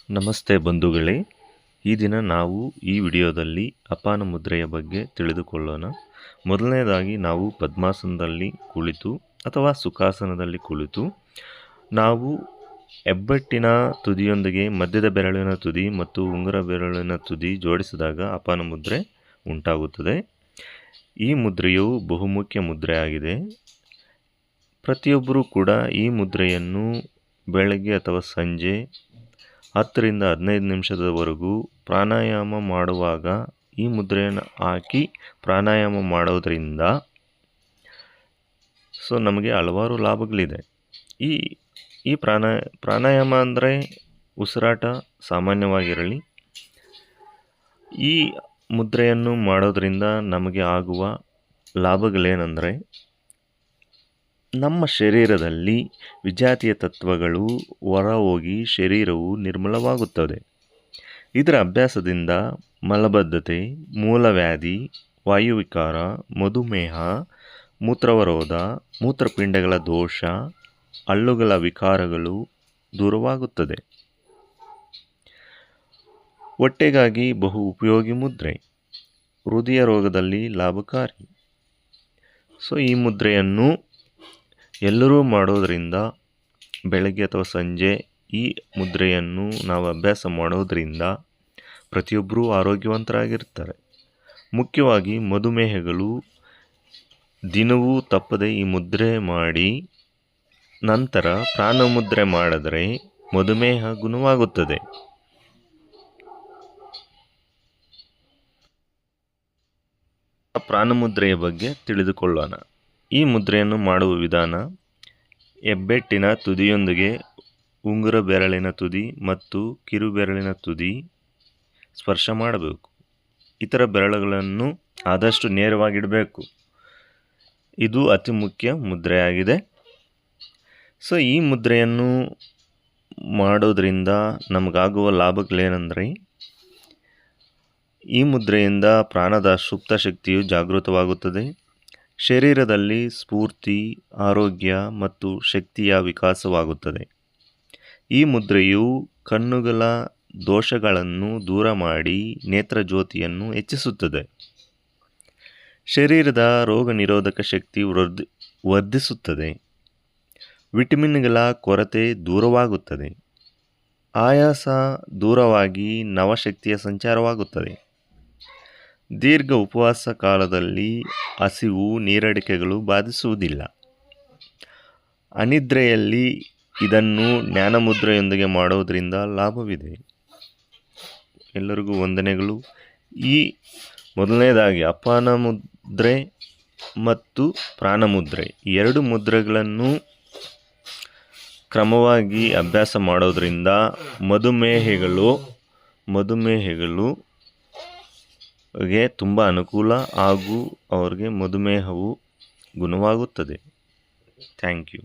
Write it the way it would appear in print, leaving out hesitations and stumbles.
ನಮಸ್ತೆ ಬಂಧುಗಳೇ, ಈ ದಿನ ನಾವು ಈ ವಿಡಿಯೋದಲ್ಲಿ ಅಪಾನ ಮುದ್ರೆಯ ಬಗ್ಗೆ ತಿಳಿದುಕೊಳ್ಳೋಣ. ಮೊದಲನೇದಾಗಿ ನಾವು ಪದ್ಮಾಸನದಲ್ಲಿ ಕುಳಿತು ಅಥವಾ ಸುಖಾಸನದಲ್ಲಿ ಕುಳಿತು ನಾವು ಹೆಬ್ಬೆಟ್ಟಿನ ತುದಿಯೊಂದಿಗೆ ಮಧ್ಯದ ಬೆರಳಿನ ತುದಿ ಮತ್ತು ಉಂಗುರ ಬೆರಳಿನ ತುದಿ ಜೋಡಿಸಿದಾಗ ಅಪಾನ ಮುದ್ರೆ ಉಂಟಾಗುತ್ತದೆ. ಈ ಮುದ್ರೆಯು ಬಹುಮುಖ್ಯ ಮುದ್ರೆಯಾಗಿದೆ. ಪ್ರತಿಯೊಬ್ಬರೂ ಕೂಡ ಈ ಮುದ್ರೆಯನ್ನು ಬೆಳಗ್ಗೆ ಅಥವಾ ಸಂಜೆ 10 ರಿಂದ 15 ನಿಮಿಷದವರೆಗೂ ಪ್ರಾಣಾಯಾಮ ಮಾಡುವಾಗ ಈ ಮುದ್ರೆಯನ್ನು ಹಾಕಿ ಪ್ರಾಣಾಯಾಮ ಮಾಡೋದರಿಂದ ನಮಗೆ ಹಲವಾರು ಲಾಭಗಳಿದೆ. ಈ ಪ್ರಾಣಾಯಾಮ ಅಂದರೆ ಉಸಿರಾಟ ಸಾಮಾನ್ಯವಾಗಿರಲಿ. ಈ ಮುದ್ರೆಯನ್ನು ಮಾಡೋದರಿಂದ ನಮಗೆ ಆಗುವ ಲಾಭಗಳೇನೆಂದರೆ, ನಮ್ಮ ಶರೀರದಲ್ಲಿ ವಿಜಾತೀಯ ತತ್ವಗಳು ಹೊರ ಹೋಗಿ ಶರೀರವು ನಿರ್ಮಲವಾಗುತ್ತದೆ. ಇದರ ಅಭ್ಯಾಸದಿಂದ ಮಲಬದ್ಧತೆ, ಮೂಲವ್ಯಾಧಿ, ವಾಯುವಿಕಾರ, ಮಧುಮೇಹ, ಮೂತ್ರಾವರೋಧ, ಮೂತ್ರಪಿಂಡಗಳ ದೋಷ, ಹಲ್ಲುಗಳ ವಿಕಾರಗಳು ದೂರವಾಗುತ್ತದೆ. ಹೊಟ್ಟೆಗಾಗಿ ಬಹು ಉಪಯೋಗಿ ಮುದ್ರೆ, ಹೃದಯ ರೋಗದಲ್ಲಿ ಲಾಭಕಾರಿ. ಈ ಮುದ್ರೆಯನ್ನು ಎಲ್ಲರೂ ಮಾಡೋದರಿಂದ, ಬೆಳಗ್ಗೆ ಅಥವಾ ಸಂಜೆ ಈ ಮುದ್ರೆಯನ್ನು ನಾವು ಅಭ್ಯಾಸ ಮಾಡೋದರಿಂದ ಪ್ರತಿಯೊಬ್ಬರೂ ಆರೋಗ್ಯವಂತರಾಗಿರ್ತಾರೆ. ಮುಖ್ಯವಾಗಿ ಮಧುಮೇಹಗಳು ದಿನವೂ ತಪ್ಪದೆ ಈ ಮುದ್ರೆ ಮಾಡಿ ನಂತರ ಪ್ರಾಣಮುದ್ರೆ ಮಾಡಿದರೆ ಮಧುಮೇಹ ಗುಣವಾಗುತ್ತದೆ. ಪ್ರಾಣಮುದ್ರೆಯ ಬಗ್ಗೆ ತಿಳಿದುಕೊಳ್ಳೋಣ. ಈ ಮುದ್ರೆಯನ್ನು ಮಾಡುವ ವಿಧಾನ: ಹೆಬ್ಬೆಟ್ಟಿನ ತುದಿಯೊಂದಿಗೆ ಉಂಗುರ ಬೆರಳಿನ ತುದಿ ಮತ್ತು ಕಿರು ಬೆರಳಿನ ತುದಿ ಸ್ಪರ್ಶ ಮಾಡಬೇಕು. ಇತರ ಬೆರಳುಗಳನ್ನು ಆದಷ್ಟು ನೇರವಾಗಿಡಬೇಕು. ಇದು ಅತಿ ಮುಖ್ಯ ಮುದ್ರೆಯಾಗಿದೆ. ಈ ಮುದ್ರೆಯನ್ನು ಮಾಡೋದರಿಂದ ನಮಗಾಗುವ ಲಾಭಗಳೇನೆಂದರೆ, ಈ ಮುದ್ರೆಯಿಂದ ಪ್ರಾಣದ ಸುಪ್ತ ಶಕ್ತಿಯು ಜಾಗೃತವಾಗುತ್ತದೆ. ಶರೀರದಲ್ಲಿ ಸ್ಫೂರ್ತಿ, ಆರೋಗ್ಯ ಮತ್ತು ಶಕ್ತಿಯ ವಿಕಾಸವಾಗುತ್ತದೆ. ಈ ಮುದ್ರೆಯು ಕಣ್ಣುಗಳ ದೋಷಗಳನ್ನು ದೂರ ಮಾಡಿ ನೇತ್ರಜ್ಯೋತಿಯನ್ನು ಹೆಚ್ಚಿಸುತ್ತದೆ. ಶರೀರದ ರೋಗ ನಿರೋಧಕ ಶಕ್ತಿ ವರ್ಧಿಸುತ್ತದೆ. ವಿಟಮಿನ್ಗಳ ಕೊರತೆ ದೂರವಾಗುತ್ತದೆ. ಆಯಾಸ ದೂರವಾಗಿ ನವಶಕ್ತಿಯ ಸಂಚಾರವಾಗುತ್ತದೆ. ದೀರ್ಘ ಉಪವಾಸ ಕಾಲದಲ್ಲಿ ಹಸಿವು, ನೀರಡಿಕೆಗಳು ಬಾಧಿಸುವುದಿಲ್ಲ. ಅನಿದ್ರೆಯಲ್ಲಿ ಇದನ್ನು ಜ್ಞಾನಮುದ್ರೆಯೊಂದಿಗೆ ಮಾಡೋದರಿಂದ ಲಾಭವಿದೆ. ಎಲ್ಲರಿಗೂ ವಂದನೆಗಳು. ಮೊದಲನೇದಾಗಿ ಅಪಾನ ಮುದ್ರೆ ಮತ್ತು ಪ್ರಾಣಮುದ್ರೆ, ಈ ಎರಡು ಮುದ್ರೆಗಳನ್ನು ಕ್ರಮವಾಗಿ ಅಭ್ಯಾಸ ಮಾಡೋದರಿಂದ ಮಧುಮೇಹಿಗಳಿಗೆ ತುಂಬ ಅನುಕೂಲ ಹಾಗೂ ಅವರಿಗೆ ಮಧುಮೇಹವು ಗುಣವಾಗುತ್ತದೆ. Thank you.